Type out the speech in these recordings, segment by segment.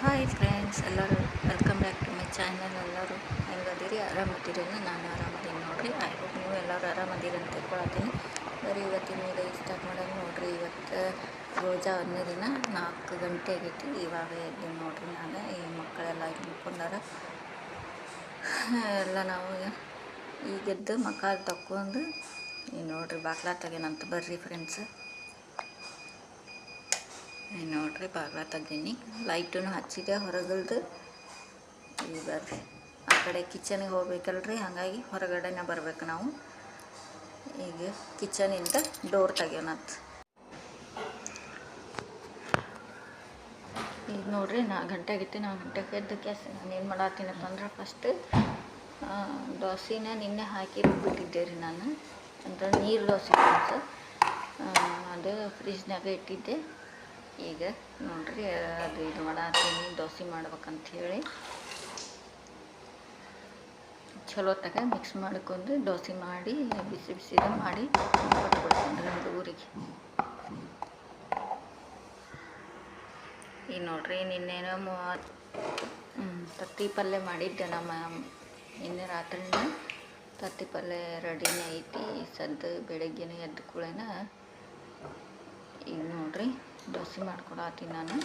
Hi friends, ಎಲ್ಲರೂ welcome back to my channel. ಎಲ್ಲರೂ ಹೆಂಗದಿರಿ? ಆರಾಮದಿರಿ? ನಾನು ಆರಾಮದೀನಿ ನೋಡಿರಿ. ಐ ಹೋಪ್ ನೀವು ಎಲ್ಲರೂ ಆರಾಮದಿರಿ ಅಂತ ತಿಳ್ಕೊಳತ್ತೀನಿ. ಬರೀ ಇವತ್ತಿನ ವಿಡಿಯೋ ಸ್ಟಾರ್ಟ್ ಮಾಡೋದು ನೋಡಿರಿ. ಇವತ್ತು ರೋಜಾ ಒಂದೇ ದಿನ 4 ಗಂಟೆ ಆಗೈತಿ. ಇವಾಗ ಎದ್ದು ನೋಡಿರಿ. ನಾನು ಈ ಮಕ್ಕಳೆಲ್ಲ ಇಲ್ಲಿ ಮುಕ್ಕೊಂಡಾರ. ಎಲ್ಲ ನಾವು ಈಗೆದ್ದು ಮಕ್ಕ ತಕ್ಕೊಂಡು ನೋಡಿರಿ ಬಾಗ್ಲ ತೆಗೇನಂತ. ಬರ್ರಿ ಫ್ರೆಂಡ್ಸ್, ನೋಡ್ರಿ ಬಾಗ್ಲ ತೆಗ್ದೀನಿ. ಲೈಟೂ ಹಚ್ಚಿದೆ ಹೊರಗಲ್ದು. ಈಗ ಬರ್ರಿ, ಆ ಕಡೆ ಕಿಚನಿಗೆ ಹೋಗ್ಬೇಕಲ್ರಿ, ಹಾಗಾಗಿ ಹೊರಗಡೆನೇ ಬರ್ಬೇಕು ನಾವು. ಈಗ ಕಿಚನಿಂದ ಡೋರ್ ತೆಗ್ಯೋಣತ್. ಈಗ ನೋಡ್ರಿ 4 ಗಂಟೆ ಆಗಿತ್ತು. 4 ಗಂಟೆಗೆ ಎದ್ದು ಕ್ಯಾಸ್ ನಾನು ಏನು ಮಾಡತ್ತೀನಪ್ಪ ಅಂದ್ರೆ, ಫಸ್ಟ್ ದೋಸೆನ ನಿನ್ನೆ ಹಾಕಿ ರುಬ್ಬಿಟ್ಟಿದ್ದೆ ರೀ ನಾನು. ಅಂದ್ರೆ ನೀರು ದೋಸೆ ಅದು ಫ್ರಿಜ್ನಾಗ ಇಟ್ಟಿದ್ದೆ. ಈಗ ನೋಡ್ರಿ ಅದು ಇದು ಮಾಡತ್ತೀನಿ, ದೋಸೆ ಮಾಡ್ಬೇಕಂಥೇಳಿ ಚಲೋ ತಗ ಮಿಕ್ಸ್ ಮಾಡ್ಕೊಂಡು ದೋಸೆ ಮಾಡಿ ಬಿಸಿ ಬಿಸಿದ ಮಾಡಿ ಕೊಟ್ಬಿಡ್ತೀನಿ ಹುಡುಗರಿಗೆ. ಈಗ ನೋಡ್ರಿ ನಿನ್ನೇನೋ ತತ್ತಿ ಪಲ್ಯ ಮಾಡಿದ್ದೆ ನಮ್ಮ. ನಿನ್ನೆ ರಾತ್ರಿನ ತತ್ತಿ ಪಲ್ಯ ರೆಡಿನೇ ಐತಿ. ಸದ್ದು ಬೆಳಗ್ಗೆನೇ ಎದ್ದು ಕೂಡೇನ ಈಗ ನೋಡ್ರಿ ದೋಸೆ ಮಾಡ್ಕೊಡತ್ತೀನಿ ನಾನು.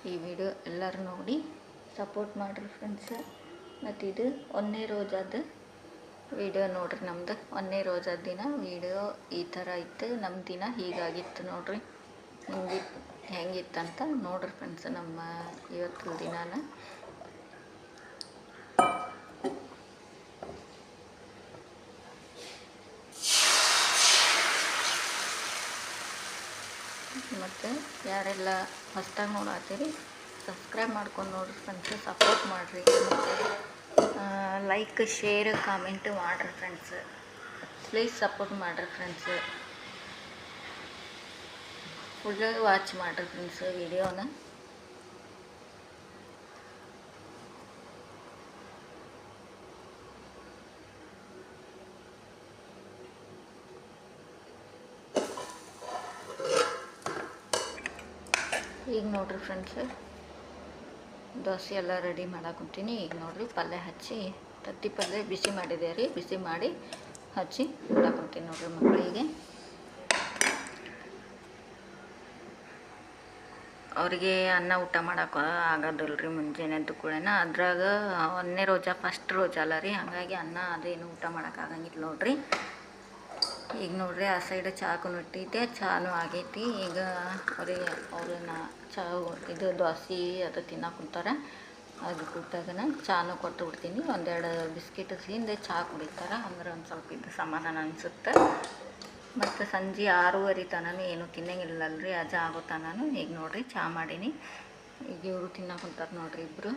ಈ ವಿಡಿಯೋ ಎಲ್ಲರೂ ನೋಡಿ ಸಪೋರ್ಟ್ ಮಾಡಿರಿ ಫ್ರೆಂಡ್ಸ್. ಮತ್ತು ಇದು ಒಂದನೇ ರೋಜಾದ ವಿಡಿಯೋ ನೋಡ್ರಿ. ನಮ್ದು ಒಂದನೇ ರೋಜಾದ ದಿನ ವಿಡಿಯೋ ಈ ಥರ ಇತ್ತು. ನಮ್ಮ ದಿನ ಹೀಗಾಗಿತ್ತು ನೋಡ್ರಿ. ಹೆಂಗಿತ್ತಂತ ನೋಡ್ರಿ ಫ್ರೆಂಡ್ಸ್. ನಮ್ಮ ಇವತ್ತು ದಿನಾನ ಮತ್ತು ಯಾರೆಲ್ಲ ಹೊಸ್ದಾಗಿ ನೋಡತ್ತೀರಿ ಸಬ್ಸ್ಕ್ರೈಬ್ ಮಾಡ್ಕೊಂಡು ನೋಡ್ರಿ ಫ್ರೆಂಡ್ಸ್. ಸಪೋರ್ಟ್ ಮಾಡಿರಿ. ಮತ್ತು ಲೈಕ್ ಶೇರ್ ಕಾಮೆಂಟ್ ಮಾಡಿರಿ ಫ್ರೆಂಡ್ಸ್. ಪ್ಲೀಸ್ ಸಪೋರ್ಟ್ ಮಾಡಿರಿ ಫ್ರೆಂಡ್ಸ್. ಫುಲ್ ವಾಚ್ ಮಾಡಿರಿ ಫ್ರೆಂಡ್ಸ್ ವಿಡಿಯೋನ. ಈಗ ನೋಡ್ರಿ ಫ್ರೆಂಡ್ಸ್, ದೋಸೆ ಎಲ್ಲ ರೆಡಿ ಮಾಡಾಕೊಂತೀನಿ. ಈಗ ನೋಡ್ರಿ ಪಲ್ಯ ಹಚ್ಚಿ ತತ್ತಿ ಪಲ್ಯ ಬಿಸಿ ಮಾಡಿದೆ ರೀ. ಬಿಸಿ ಮಾಡಿ ಹಚ್ಚಿ ಮಾಡಾಕೊಂತೀನಿ ನೋಡ್ರಿ ಮಕ್ಕಳಿಗೆ. ಅವ್ರಿಗೆ ಅನ್ನ ಊಟ ಮಾಡೋಕೆ ಆಗೋದಿಲ್ಲ ರೀ ಮುಂಜಾನೆ ಎದ್ದು ಕೂಡೇನ. ಅದ್ರಾಗ ಒಂದನೇ ರೋಜಾ ಫಸ್ಟ್ ರೋಜಾ ಅಲ್ಲ ರೀ, ಹಾಗಾಗಿ ಅನ್ನ ಅದೇನು ಊಟ ಮಾಡೋಕ್ಕಾಗಂಗಿಲ್ಲ ನೋಡ್ರಿ. ಈಗ ನೋಡ್ರಿ ಆ ಸೈಡ್ ಚಾಕು ಇಟ್ಟಿದ್ದೆ, ಚಾನು ಆಗೈತಿ. ಈಗ ಅವ್ರನ್ನ ಚಾ ಇದು ದೋಸೆ ಅದು ತಿನ್ನೋಕೆ ಕುಂತಾರೆ. ಅದು ಕೂತಾಗನ ಚಾನು ಕೊಟ್ಟು ಬಿಡ್ತೀನಿ. ಒಂದೆರಡು ಬಿಸ್ಕಿಟ್ ತಿಂದು ಚಹಾ ಕುಡಿತಾರೆ. ಅಂದ್ರೆ ಒಂದು ಸ್ವಲ್ಪ ಇದು ಸಮಾಧಾನ ಅನಿಸುತ್ತೆ. ಮತ್ತು ಸಂಜೆ 6:30 ತನಕ ಏನು ತಿನ್ನಂಗಿಲ್ಲಲ್ರಿ, ಅಜ್ಜ ಆಗೋ ತನಕ. ಈಗ ನೋಡ್ರಿ ಚಹಾ ಮಾಡೀನಿ. ಈಗ ಇವರು ತಿನ್ನೋಕೆ ಕುಂತಾರೆ ನೋಡ್ರಿ ಇಬ್ಬರು.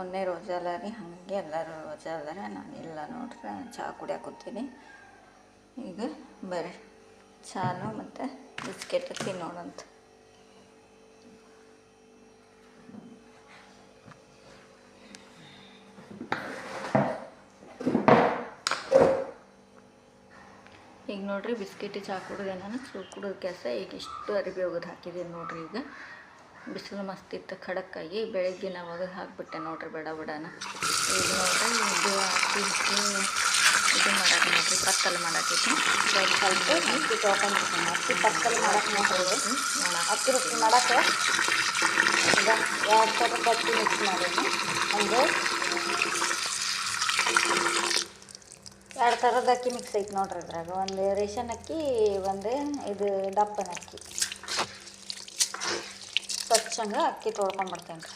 ಒಂದೇ ರೋಜಾ ಅಲ್ಲ ರೀ, ಹಾಗೆ ಎಲ್ಲರೂ ರೋಜಾ ಅದಾರೆ. ನಾನಿಲ್ಲ ನೋಡ್ರಿ, ಚಹಾ ಕುಡಿಯೋಕೆ ಕೂತೀನಿ. ಈಗ ಬರ್ರಿ ಚಾನು ಮತ್ತು ಬಿಸ್ಕೆಟ್ ತಿನ್ನೋಣಂತ. ಈಗ ನೋಡ್ರಿ ಬಿಸ್ಕೆಟ್ ಚಹಾ ಕುಡಿದೆ ನಾನು. ಕುಡಿದ ಕೆಲಸ ಈಗ ಇಷ್ಟು ಅರಿವಿ ಒಗೆದು ಹಾಕಿದ್ದೀನಿ ನೋಡ್ರಿ. ಈಗ ಬಿಸಿಲು ಮಸ್ತ್ ಇತ್ತು ಖಡಕ್ಕಾಗಿ. ಬೆಳಗ್ಗೆ ನಾವು ಒಗೆದು ಹಾಕಿಬಿಟ್ಟೆ ನೋಡ್ರಿ ಬಡ ಬಡನ. ಈಗ ನೋಡ್ರಿ ಇದು ಹಾಕಿ ಇದು ಮಾಡಕ್ಕೆ ನೋಡ್ರಿ ಪತ್ತಲ್ ಮಾಡಾಕೈತಿ. ಸ್ವಲ್ಪ ಅಕ್ಕಿ ತೊಳ್ಕೊಂಡ್ಬಿಡ್ತೀನಿ. ಅಕ್ಕಿ ಪಕ್ಕಲ್ಲಿ ಮಾಡಕ್ಕೆ ನೋಡ್ರಿ. ಅಕ್ಕಿ ರೊಟ್ಟಿ ಮಾಡಕ್ಕೆ ಈಗ 2 ಥರದ ಅಕ್ಕಿ ಮಿಕ್ಸ್ ಮಾಡೀನಿ. ಒಂದು 2 ಥರದ ಅಕ್ಕಿ ಮಿಕ್ಸ್ ಐತೆ ನೋಡ್ರಿ ಇದ್ರಾಗ. ಒಂದು ರೇಷನ್ ಅಕ್ಕಿ, ಒಂದು ಇದು ದಪ್ಪನ ಅಕ್ಕಿ. ಸ್ವಚ್ಛಂಗೆ ಅಕ್ಕಿ ತೊಳ್ಕೊಂಡ್ಬಿಡ್ತೇನೆ ರೀ.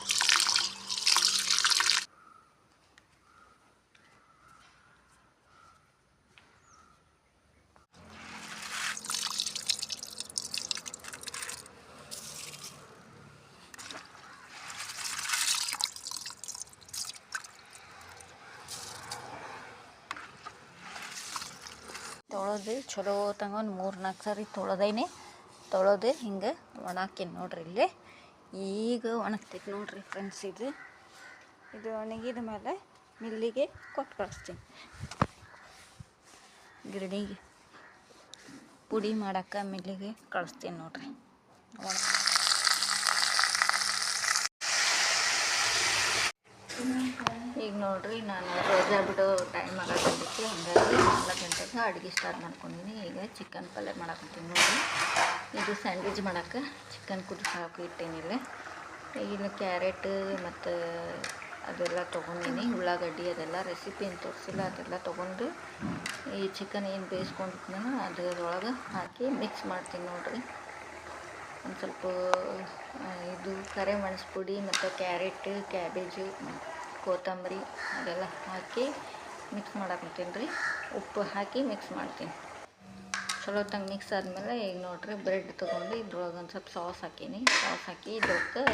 ತೊಳೆದು ಚಲೋ ತಂಗ ಒಂದು 3-4 ಸಾರಿ ತೊಳೆದೈನೆ. ತೊಳೆದು ಹಿಂಗೆ ಒಣಾಕಿನಿ ನೋಡ್ರಿ ಇಲ್ಲಿ. ಈಗ ಒಣಗ್ತೈತಿ ನೋಡ್ರಿ ಫ್ರೆಂಡ್ಸ್. ಇದು ಒಣಗಿದ ಮೇಲೆ ಮಿಲ್ಲಿಗೆ ಕೊಟ್ಟು ಕಳಿಸ್ತೀನಿ. ಗಿರಣಿಗೆ ಪುಡಿ ಮಾಡೋಕ್ಕೆ ಮಿಲ್ಲಿಗೆ ಕಳಿಸ್ತೀನಿ ನೋಡ್ರಿ. ಈಗ ನೋಡ್ರಿ ನಾನು ರೋಜಾ ಬಿಡೋ ಟೈಮ್ ಆಗತ್ತೈತಿ. ಹಾಗಾಗಿ 4 ಗಂಟೆಗೆ ಅಡುಗೆ ಸ್ಟಾರ್ಟ್ ಮಾಡ್ಕೊಂಡಿನಿ. ಈಗ ಚಿಕನ್ ಪಲ್ಯ ಮಾಡಾಕತ್ತೀನಿ ನೋಡ್ರಿ. ಇದು ಸ್ಯಾಂಡ್ವಿಚ್ ಮಾಡೋಕ್ಕೆ ಚಿಕನ್ ಕುದಿಸಾಕು ಇಟ್ಟೇನಿಲ್ಲ. ಇಲ್ಲಿ ಕ್ಯಾರೆಟ್ ಮತ್ತು ಅದೆಲ್ಲ ತೊಗೊಂಡಿನಿ, ಉಳ್ಳಾಗಡ್ಡಿ ಅದೆಲ್ಲ ರೆಸಿಪಿ ಏನು ತೋರಿಸಿಲ್ಲ, ಅದೆಲ್ಲ ತೊಗೊಂಡು ಈ ಚಿಕನ್ ಏನು ಬೇಯಿಸ್ಕೊಂಡಿದ್ನೋ ಅದರೊಳಗೆ ಹಾಕಿ ಮಿಕ್ಸ್ ಮಾಡ್ತೀನಿ ನೋಡ್ರಿ. ಒಂದು ಸ್ವಲ್ಪ ಇದು ಕರಿಮೆಣಸು ಪುಡಿ ಮತ್ತು ಕ್ಯಾರೆಟ್, ಕ್ಯಾಬೇಜು, ಕೊತ್ತಂಬರಿ ಅದೆಲ್ಲ ಹಾಕಿ ಮಿಕ್ಸ್ ಮಾಡಾಕತ್ತೀನಿ ರೀ. ಉಪ್ಪು ಹಾಕಿ ಮಿಕ್ಸ್ ಮಾಡ್ತೀನಿ. ಚಲೋ ತಂಗ ಮಿಕ್ಸ್ ಆದಮೇಲೆ ಈಗ ನೋಡ್ರಿ ಬ್ರೆಡ್ ತೊಗೊಂಡು ಇದ್ರೊಳಗೆ ಒಂದು ಸ್ವಲ್ಪ ಸಾಸ್ ಹಾಕೀನಿ. ಸಾಸ್ ಹಾಕಿ ಇದಕ್ಕೆ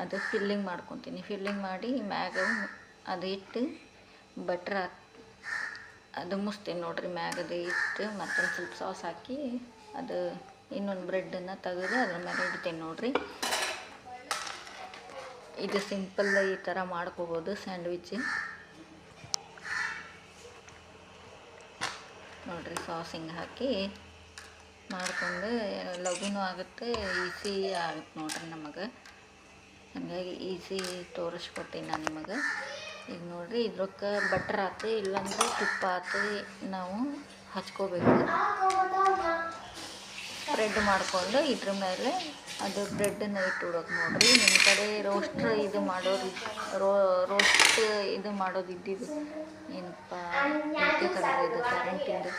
ಅದು ಫಿಲ್ಲಿಂಗ್ ಮಾಡ್ಕೊತೀನಿ. ಫಿಲ್ಲಿಂಗ್ ಮಾಡಿ ಮ್ಯಾಗ ಅದು ಇಟ್ಟು ಬಟ್ರ್ ಅದು ಮುಸ್ತೀನಿ ನೋಡ್ರಿ. ಮ್ಯಾಗದು ಇಟ್ಟು ಮತ್ತೊಂದು ಸ್ವಲ್ಪ ಸಾಸ್ ಹಾಕಿ ಅದು ಇನ್ನೊಂದು ಬ್ರೆಡ್ಡನ್ನು ತೆಗೆದು ಅದ್ರ ಮೇಲೆ ಇಡ್ತೀನಿ ನೋಡ್ರಿ. ಇದು ಸಿಂಪಲ್ ಈ ಥರ ಮಾಡ್ಕೋಬೋದು ಸ್ಯಾಂಡ್ವಿಚ್ ನೋಡ್ರಿ. ಸಾಸ್ ಹಿಂಗೆ ಹಾಕಿ ಮಾಡ್ಕೊಂಡು ಲಘುನೂ ಆಗುತ್ತೆ, ಈಸಿ ಆಗುತ್ತೆ ನೋಡ್ರಿ ನಮಗೆ. ಹಾಗಾಗಿ ಈಸಿ ತೋರಿಸ್ಕೊಡ್ತೀನಿ ನಾನು ನಿಮಗೆ. ಈಗ ನೋಡ್ರಿ ಇದ್ರಕ್ಕೆ ಬಟ್ರ್ ಆತು ಇಲ್ಲಾಂದ್ರೆ ತುಪ್ಪ ಆತು ನಾವು ಹಚ್ಕೋಬೇಕು. ಸ್ಪ್ರೆಡ್ ಮಾಡಿಕೊಂಡು ಇದ್ರ ಮೇಲೆ ಅದು ಬ್ರೆಡ್ಡನ್ನು ಇಟ್ಟು ಬಿಡೋಕೆ ನೋಡ್ರಿ. ನಿಮ್ಮ ಕಡೆ ರೋಸ್ಟ್ ಇದು ಮಾಡೋದು ಮಾಡೋದು ಇದ್ದಿದ್ದು ಏನಪ್ಪ ಇದಕ್ಕೆ ಕಲರ್ ಇದು ಕರೆಂಟಿಂದು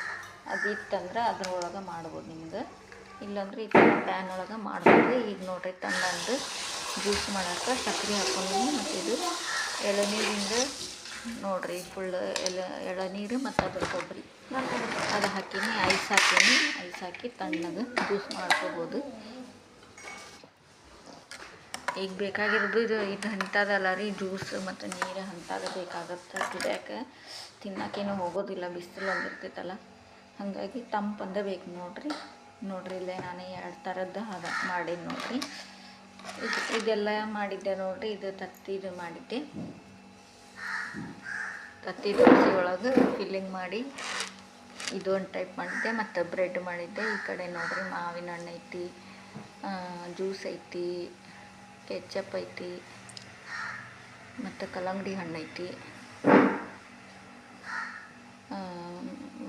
ಅದು ಇತ್ತಂದ್ರೆ ಅದ್ರೊಳಗೆ ಮಾಡ್ಬೋದು ನಿಮ್ಗೆ. ಇಲ್ಲಾಂದ್ರೆ ಈ ಥರ ಪ್ಯಾನ್ ಒಳಗೆ ಮಾಡ್ಬೋದು. ಈಗ ನೋಡ್ರಿ ತಂದಂದು ಜ್ಯೂಸ್ ಮಾಡೋಕ್ಕೆ ಸಕ್ಕರೆ ಹಾಕ್ಕೊಂಡಿನಿ. ಮತ್ತು ಇದು ಎಳನೀರಿಂದ ನೋಡ್ರಿ ಫುಲ್ ಎಳನೀರು ಮತ್ತು ಅದ್ರ ಕೊಬ್ಬರಿ ಅದು ಹಾಕೀನಿ. ಐಸ್ ಹಾಕಿ ತಣ್ಣಗೆ ಜ್ಯೂಸ್ ಮಾಡ್ಕೋಬೋದು. ಈಗ ಬೇಕಾಗಿರೋದು ಇದು ಅಂಥದ್ದಲ್ಲ ರೀ, ಜ್ಯೂಸ್ ಮತ್ತು ನೀರು ಅಂಥದ್ದು ಬೇಕಾಗತ್ತೆ. ಕುಡಿಯೋಕೆ ತಿನ್ನೋಕ್ಕೇನು ಹೋಗೋದಿಲ್ಲ, ಬಿಸಿಲು ಒಂದಿರ್ತೈತಲ್ಲ. ಹಾಗಾಗಿ ತಂಪಂದ ಬೇಕು ನೋಡ್ರಿ. ಇಲ್ಲೇ ನಾನು 2 ಥರದ್ದು ಅದು ಮಾಡೀನಿ ನೋಡ್ರಿ. ಇದೆಲ್ಲ ಮಾಡಿದ್ದೆ ನೋಡ್ರಿ. ಇದು ತತ್ತಿದು ಮಾಡಿದ್ದೆ. ತತ್ತಿ ದೋಸೆ ಒಳಗೆ ಫಿಲ್ಲಿಂಗ್ ಮಾಡಿ ಇದೊಂದು ಟೈಪ್ ಮಾಡಿದ್ದೆ. ಮತ್ತು ಬ್ರೆಡ್ ಮಾಡಿದ್ದೆ. ಈ ಕಡೆ ನೋಡ್ರಿ ಮಾವಿನ ಹಣ್ಣು ಐತಿ, ಜ್ಯೂಸ್ ಐತಿ, ಕೆಚಪ್ ಐತಿ, ಮತ್ತು ಕಲ್ಲಂಗಡಿ ಹಣ್ಣು ಐತಿ,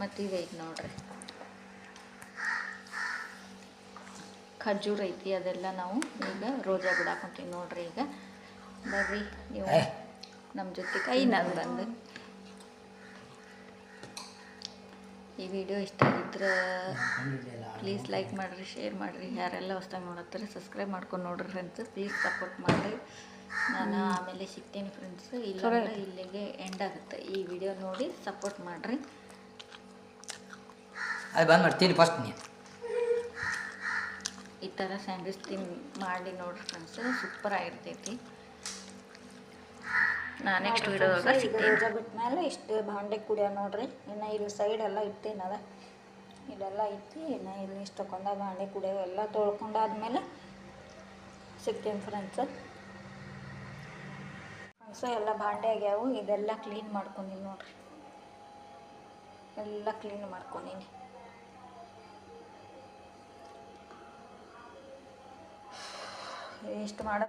ಮತ್ತು ಇದೈತಿ ನೋಡ್ರಿ ಖರ್ಜೂರ ಐತಿ. ಅದೆಲ್ಲ ನಾವು ಈಗ ರೋಜಾ ಬಿಡಾಕೊಂತೀವಿ ನೋಡ್ರಿ. ಈಗ ಬರ್ರಿ ನೀವು ನಮ್ಮ ಜೊತೆ ಕೈ ನಾನು ಬಂದು. ಈ ವಿಡಿಯೋ ಇಷ್ಟ ಆಗಿದ್ರೆ ಪ್ಲೀಸ್ ಲೈಕ್ ಮಾಡಿರಿ, ಶೇರ್ ಮಾಡಿರಿ. ಯಾರೆಲ್ಲ ಹೊಸ್ದಾಗಿ ನೋಡತ್ತಾರೆ ಸಬ್ಸ್ಕ್ರೈಬ್ ಮಾಡ್ಕೊಂಡು ನೋಡ್ರಿ ಫ್ರೆಂಡ್ಸ್. ಪ್ಲೀಸ್ ಸಪೋರ್ಟ್ ಮಾಡಿರಿ. ನಾನು ಆಮೇಲೆ ಸಿಗ್ತೀನಿ ಫ್ರೆಂಡ್ಸ್. ಇಲ್ಲಾಂದ್ರೆ ಇಲ್ಲಿಗೆ ಎಂಡ್ ಆಗುತ್ತೆ ಈ ವಿಡಿಯೋ. ನೋಡಿ ಸಪೋರ್ಟ್ ಮಾಡಿರಿ. ಅದು ಬಂದು ಮಾಡ್ತೀನಿ ಫಸ್ಟ್ ನೀ ಈ ಥರ ಸ್ಯಾಂಡ್ವಿಚ್ ಮಾಡಿ ನೋಡ್ರಿ ಫ್ರೆಂಡ್ಸ್, ಸೂಪರ್ ಆಗಿರ್ತೈತಿ. ನಾನು ನೆಕ್ಸ್ಟ್ ವಿಡಿಯೋದಾಗ ಸಿಗ್ತೀನಿ. ರೋಜಾ ಬಿಟ್ಮೇಲೆ ಇಷ್ಟು ಭಾಂಡೆ ಕುಡಿಯೋ ನೋಡ್ರಿ. ಇನ್ನು ಇಲ್ಲಿ ಸೈಡೆಲ್ಲ ಇಟ್ಟೇನದ, ಇಲ್ಲೆಲ್ಲ ಐತಿ. ಇನ್ನು ಇಲ್ಲಿ ಇಷ್ಟು ತಗೊಂಡ ಭಾಂಡೆ ಕುಡಿಯೋ ಎಲ್ಲ ತೊಳ್ಕೊಂಡಾದ್ಮೇಲೆ ಸಿಗ್ತೀನಿ ಫ್ರೆಂಡ್ಸ್. ಎಲ್ಲ ಭಾಂಡೆ ಆಗ್ಯಾವು. ಇದೆಲ್ಲ ಕ್ಲೀನ್ ಮಾಡ್ಕೊಂಡೀನಿ ನೋಡ್ರಿ. ಎಲ್ಲ ಕ್ಲೀನ್ ಮಾಡ್ಕೊಂಡೀನಿ. ಇಷ್ಟು ಮಾಡೋದು